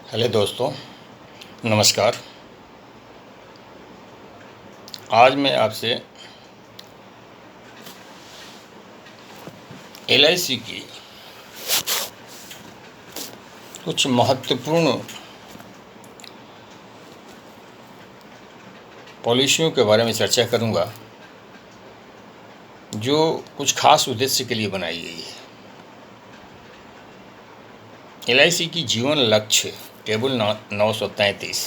Hello दोस्तों, नमस्कार। आज मैं आपसे एलआईसी की कुछ महत्वपूर्ण पॉलिसियों के बारे में चर्चा करूंगा, जो कुछ खास उद्देश्य के लिए बनाई गई है। एलआईसी की जीवन लक्ष्य टेबल 933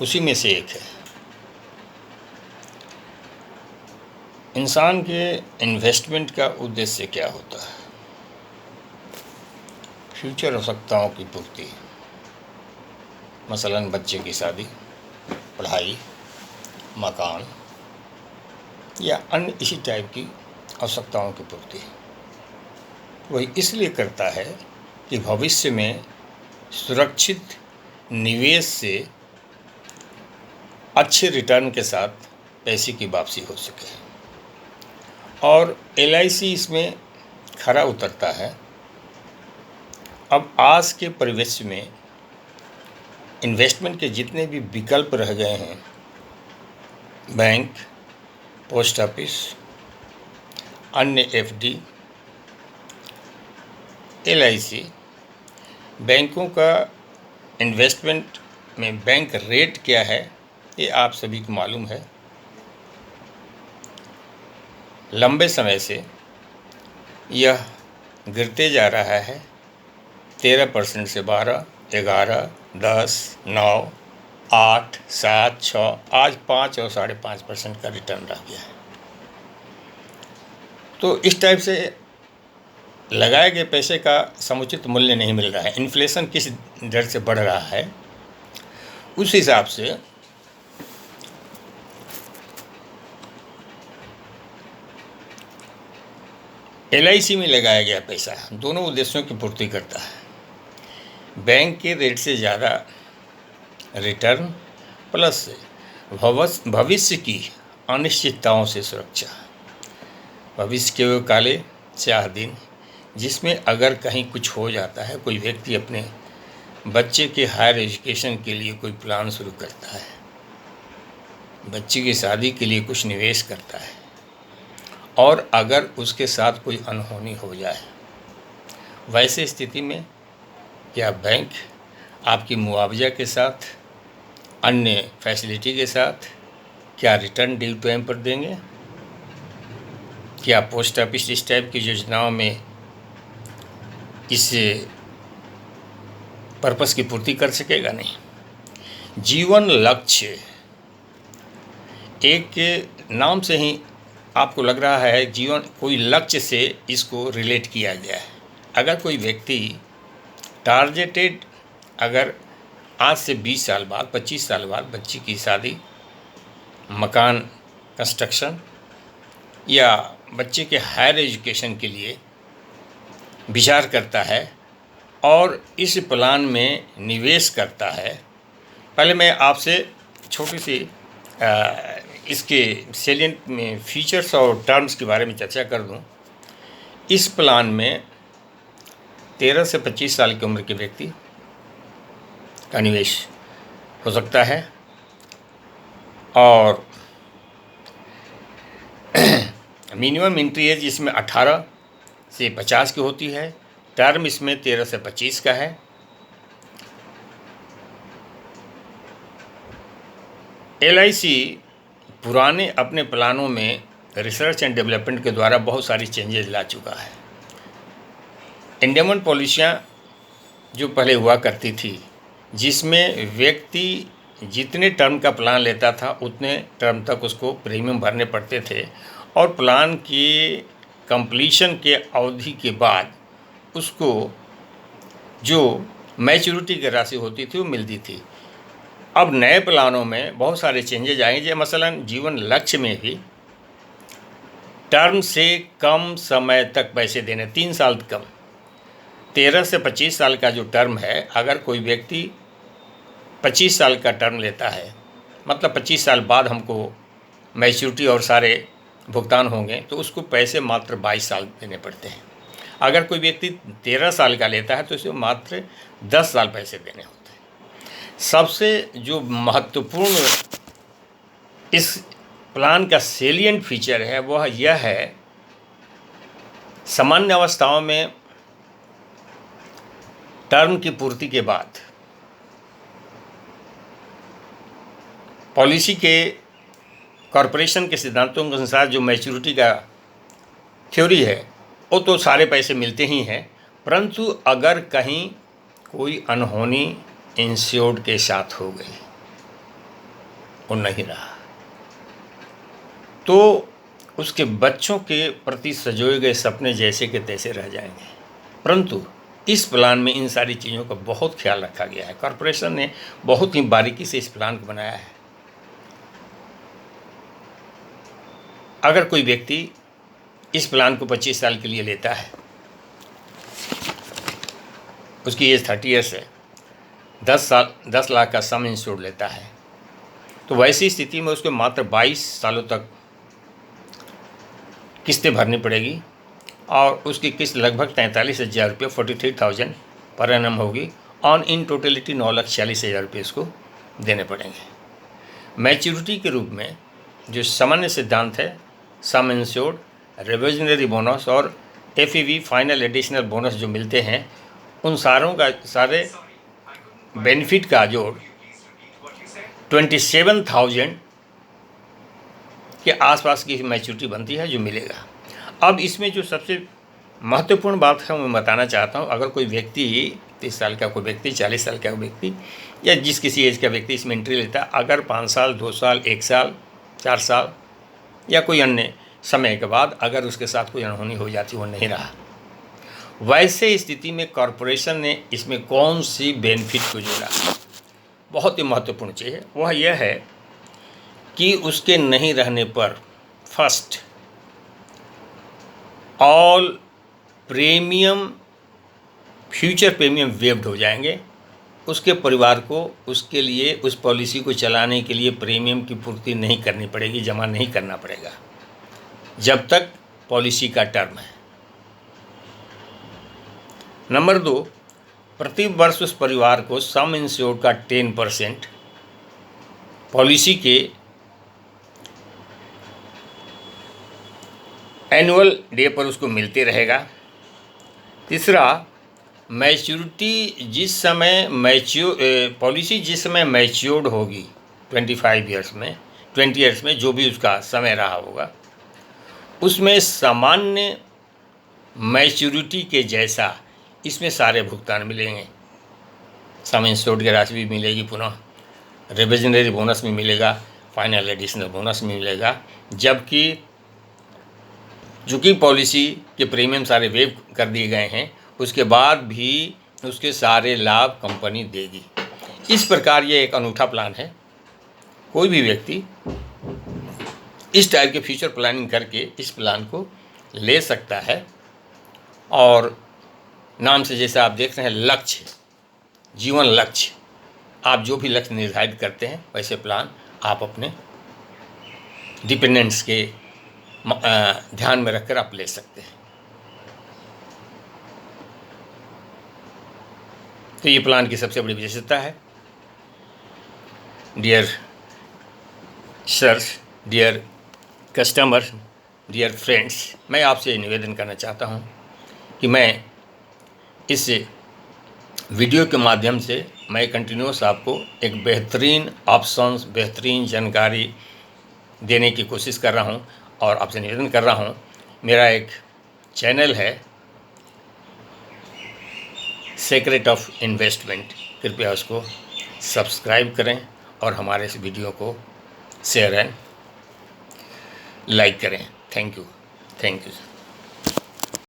उसी में से एक है। इंसान के इन्वेस्टमेंट का उद्देश्य क्या होता है? फ्यूचर आवश्यकताओं की पूर्ति, मसलन बच्चे की शादी, पढ़ाई, मकान या अन्य इसी टाइप की आवश्यकताओं की पूर्ति। वही इसलिए करता है कि भविष्य में सुरक्षित निवेश से अच्छे रिटर्न के साथ पैसे की वापसी हो सके। और एलआईसी इसमें खरा उतरता है। अब आज के परिवेश में इन्वेस्टमेंट के जितने भी विकल्प रह गए हैं, बैंक, पोस्ट ऑफिस, अन्य एफडी, एलआईसी, बैंकों का इन्वेस्टमेंट में बैंक रेट क्या है ये आप सभी को मालूम है। लंबे समय से यह गिरते जा रहा है। 13% से 12, 11, 10, 9, 8, 7, 6, आज 5 और 5.5% का रिटर्न रह गया है। तो इस टाइप से लगाए गए पैसे का समुचित मूल्य नहीं मिल रहा है। इन्फ्लेशन किस दर से बढ़ रहा है, उस हिसाब से एलआईसी में लगाया गया पैसा दोनों उद्देश्यों की पूर्ति करता है। बैंक के रेट से ज़्यादा रिटर्न प्लस भविष्य की अनिश्चितताओं से सुरक्षा। भविष्य के वो काले 4 दिन जिसमें अगर कहीं कुछ हो जाता है, कोई व्यक्ति अपने बच्चे के हायर एजुकेशन के लिए कोई प्लान शुरू करता है, बच्चे की शादी के लिए कुछ निवेश करता है, और अगर उसके साथ कोई अनहोनी हो जाए, वैसे स्थिति में क्या बैंक आपकी मुआवजा के साथ, अन्य फैसिलिटी के साथ क्या रिटर्न ड्यू टाइम पर देंगे? क्या पोस्ट ऑफिस इस टाइप की योजनाओं में इस पर्पस की पूर्ति कर सकेगा? नहीं। जीवन लक्ष्य, एक नाम से ही आपको लग रहा है जीवन कोई लक्ष्य से इसको रिलेट किया गया है। अगर कोई व्यक्ति टारगेटेड, अगर आज से 20 साल बाद, 25 साल बाद बच्ची की शादी, मकान कंस्ट्रक्शन या बच्चे के हायर एजुकेशन के लिए विचार करता है और इस प्लान में निवेश करता है। पहले मैं आपसे छोटी सी इसके सेलिएंट में फीचर्स और टर्म्स के बारे में चर्चा कर दूं। इस प्लान में 13 से 25 साल की उम्र के व्यक्ति का निवेश हो सकता है और मिनिमम एंट्री एज इसमें 18 से 50 की होती है। टर्म इसमें 13 से 25 का है। एलआईसी पुराने अपने प्लानों में रिसर्च एंड डेवलपमेंट के द्वारा बहुत सारी चेंजेस ला चुका है। एंडेमन पॉलिसियाँ जो पहले हुआ करती थी, जिसमें व्यक्ति जितने टर्म का प्लान लेता था उतने टर्म तक उसको प्रीमियम भरने पड़ते थे और प्लान की कंप्लीशन के अवधि के बाद उसको जो मैच्योरिटी की राशि होती थी वो मिलती थी। अब नए प्लानों में बहुत सारे चेंजेज आएंगे। मसलन जीवन लक्ष्य में भी टर्म से कम समय तक पैसे देने, 3 साल कम, 13 से 25 साल का जो टर्म है, अगर कोई व्यक्ति 25 साल का टर्म लेता है, मतलब 25 साल बाद हमको मैच्योरिटी और सारे भुगतान होंगे, तो उसको पैसे मात्र 22 साल देने पड़ते हैं। अगर कोई व्यक्ति 13 साल का लेता है तो उसे मात्र 10 साल पैसे देने होते हैं। सबसे जो महत्वपूर्ण इस प्लान का सेलिएंट फीचर है वह यह है, सामान्य अवस्थाओं में टर्म की पूर्ति के बाद पॉलिसी के कॉरपोरेशन के सिद्धांतों के अनुसार जो मैच्योरिटी का थ्योरी है वो तो सारे पैसे मिलते ही हैं, परंतु अगर कहीं कोई अनहोनी इंश्योर्ड के साथ हो गई, वो नहीं रहा, तो उसके बच्चों के प्रति सजोए गए सपने जैसे के तैसे रह जाएंगे। परंतु इस प्लान में इन सारी चीज़ों का बहुत ख्याल रखा गया है। कॉरपोरेशन ने बहुत ही बारीकी से इस प्लान को बनाया है। अगर कोई व्यक्ति इस प्लान को 25 साल के लिए लेता है, उसकी एज 30 ईयर्स है, 10 लाख का सम इंश्योर्ड लेता है, तो वैसी स्थिति में उसको मात्र 22 सालों तक किस्तें भरनी पड़ेगी और उसकी किस्त लगभग 43,000 रुपये 43,000 पर एनम होगी। ऑन इन टोटलिटी 9,40,000 रुपये उसको देने पड़ेंगे। मैच्योरिटी के रूप में जो सामान्य सिद्धांत है, सम इंश्योर्ड, रिविजनरी बोनस और FEV फाइनल एडिशनल बोनस जो मिलते हैं, उन सारे बेनिफिट का जोड़ 27,000 के आसपास की मैच्योरिटी बनती है जो मिलेगा। अब इसमें जो सबसे महत्वपूर्ण बात है मैं बताना चाहता हूँ, अगर कोई व्यक्ति 30 साल का कोई व्यक्ति, 40 साल का व्यक्ति या जिस किसी एज का व्यक्ति इसमें एंट्री लेता है, अगर 5 साल, 2 साल, 1 साल, 4 साल या कोई अन्य समय के बाद अगर उसके साथ कोई अनहोनी हो जाती, वो नहीं रहा, वैसे स्थिति में कॉरपोरेशन ने इसमें कौन सी बेनिफिट को जोड़ा, बहुत ही महत्वपूर्ण चीज़ है। वह यह है कि उसके नहीं रहने पर first all premium, future premium waived हो जाएंगे। उसके परिवार को उसके लिए उस पॉलिसी को चलाने के लिए प्रीमियम की पूर्ति नहीं करनी पड़ेगी, जमा नहीं करना पड़ेगा जब तक पॉलिसी का टर्म है। नंबर 2, प्रति वर्ष उस परिवार को सम इंश्योर्ड का 10% पॉलिसी के एनुअल डे पर उसको मिलते रहेगा। तीसरा, मैच्योरिटी जिस समय पॉलिसी जिस समय मैच्योर्ड होगी 20 ईयर्स में जो भी उसका समय रहा होगा, उसमें सामान्य मैच्योरिटी के जैसा इसमें सारे भुगतान मिलेंगे। सम इंश्योर्ड की राशि भी मिलेगी, पुनः रिविजनरी बोनस भी मिलेगा, फाइनल एडिशनल बोनस भी मिलेगा, जबकि चूँकि पॉलिसी के प्रीमियम सारे वेव कर दिए गए हैं, उसके बाद भी उसके सारे लाभ कंपनी देगी। इस प्रकार ये एक अनूठा प्लान है। कोई भी व्यक्ति इस टाइप के फ्यूचर प्लानिंग करके इस प्लान को ले सकता है और नाम से जैसे आप देख रहे हैं लक्ष्य, जीवन लक्ष्य, आप जो भी लक्ष्य निर्धारित करते हैं वैसे प्लान आप अपने डिपेंडेंट्स के ध्यान में रखकर आप ले सकते हैं। तो ये प्लान की सबसे बड़ी विशेषता है। Dear sirs, dear customer, dear friends, मैं आपसे निवेदन करना चाहता हूँ कि मैं इस वीडियो के माध्यम से मैं कंटिन्यूस आपको एक बेहतरीन ऑप्शंस, बेहतरीन जानकारी देने की कोशिश कर रहा हूँ और आपसे निवेदन कर रहा हूँ। मेरा एक चैनल है सीक्रेट ऑफ इन्वेस्टमेंट, कृपया उसको सब्सक्राइब करें और हमारे इस वीडियो को शेयर एंड लाइक करें। Thank you.